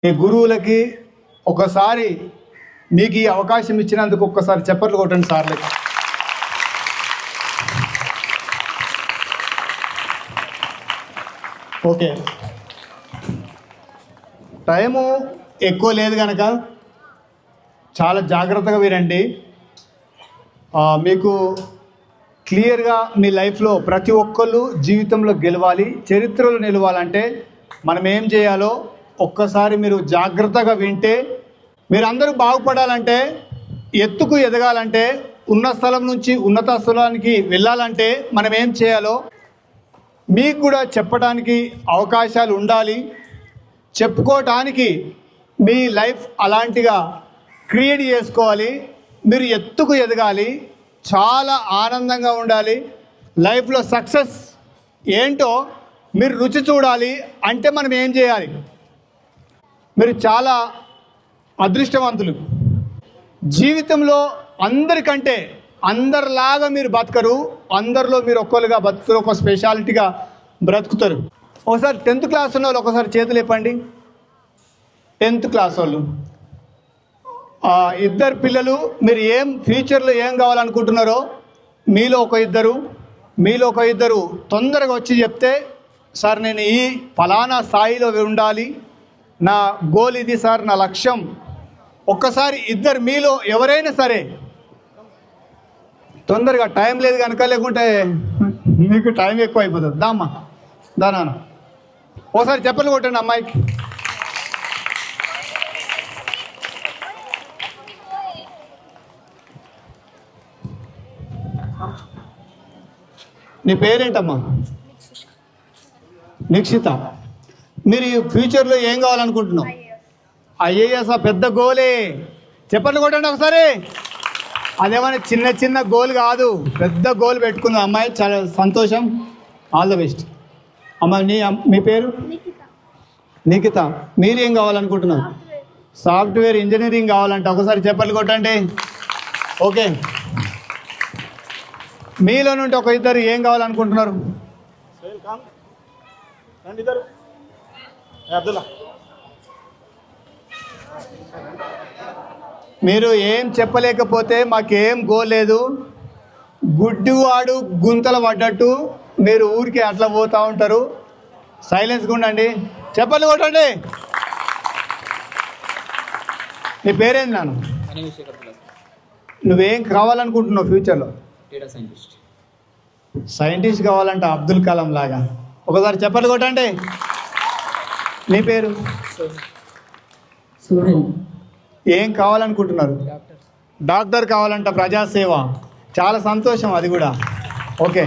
మీ గురువులకి ఒకసారి మీకు ఈ అవకాశం ఇచ్చినందుకు ఒక్కసారి చప్పట్లు కొట్టండి సార్లకి. ఓకే, టైము ఎక్కువ లేదు కనుక చాలా జాగ్రత్తగా వినండి. మీకు క్లియర్గా మీ లైఫ్లో ప్రతి ఒక్కళ్ళు జీవితంలో గెలవాలి, చరిత్రలో నిలవాలంటే మనం ఏం చేయాలో ఒక్కసారి మీరు జాగ్రత్తగా వింటే, మీరందరూ బాగుపడాలంటే, ఎత్తుకు ఎదగాలంటే, ఉన్న స్థలం నుంచి ఉన్నత స్థలానికి వెళ్ళాలంటే మనం ఏం చేయాలో మీకు కూడా చెప్పడానికి అవకాశాలు ఉండాలి. చెప్పుకోవటానికి మీ లైఫ్ అలాంటిగా క్రియేట్ చేసుకోవాలి. మీరు ఎత్తుకు ఎదగాలి, చాలా ఆనందంగా ఉండాలి. లైఫ్లో సక్సెస్ ఏంటో మీరు రుచి చూడాలి అంటే మనం ఏం చేయాలి? మీరు చాలా అదృష్టవంతులు. జీవితంలో అందరికంటే అందరిలాగా మీరు బతకరు, అందరిలో మీరు ఒక్కరుగా బతుకుతారు, ఒక స్పెషాలిటీగా బ్రతుకుతారు. ఒకసారి 10th క్లాస్ ఉన్న వాళ్ళు ఒకసారి చేతులు ఇప్పండి. 10th క్లాస్ వాళ్ళు, ఇద్దరు పిల్లలు, మీరు ఏం ఫ్యూచర్లో ఏం కావాలనుకుంటున్నారో మీలో ఒక ఇద్దరు తొందరగా వచ్చి చెప్తే, సార్ నేను ఈ ఫలానా స్థాయిలో ఉండాలి, నా గోల్ ఇది సార్, నా లక్ష్యం. ఒక్కసారి ఇద్దరు మీలో ఎవరైనా సరే తొందరగా, టైం లేదు కనుక, లేకుంటే మీకు టైం ఎక్కువ అయిపోతుంది. దామ్మా దానా ఒకసారి చెప్పలు కొట్టండి అమ్మాయికి. నీ పేరేంటమ్మా? నిక్షిత. మీరు ఫ్యూచర్లో ఏం కావాలనుకుంటున్నావు? ఐఏఎస్. పెద్ద గోలే. చెప్పండి కొట్టండి ఒకసారి. అదేమైనా చిన్న గోల్ కాదు, పెద్ద గోల్ పెట్టుకున్న అమ్మాయి. చాలా సంతోషం, ఆల్ ద బెస్ట్ అమ్మ. మీ పేరు? నిఖిత. మీరు ఏం కావాలనుకుంటున్నారు? సాఫ్ట్వేర్ ఇంజనీరింగ్ కావాలంటే ఒకసారి చెప్పండి కొట్టండి. ఓకే, మీలో నుండి ఒక ఇద్దరు ఏం కావాలనుకుంటున్నారు? మీరు ఏం చెప్పలేకపోతే మాకేం గోల్ లేదు. గుడ్డివాడు గుంతలు పడ్డట్టు మీరు ఊరికి అట్లా పోతూ ఉంటారు. సైలెన్స్గా ఉండండి, చెప్పలు కొట్టండి. నీ పేరేంది నాన్న? నువ్వేం కావాలనుకుంటున్నావు ఫ్యూచర్లో? సైంటిస్ట్ కావాలంటే అబ్దుల్ కలాం లాగా. ఒకసారి చెప్పలు కొట్టండి. నీ పేరు? ఏం కావాలనుకుంటున్నారు? డాక్టర్ కావాలంట, ప్రజాసేవ. చాలా సంతోషం అది కూడా. ఓకే.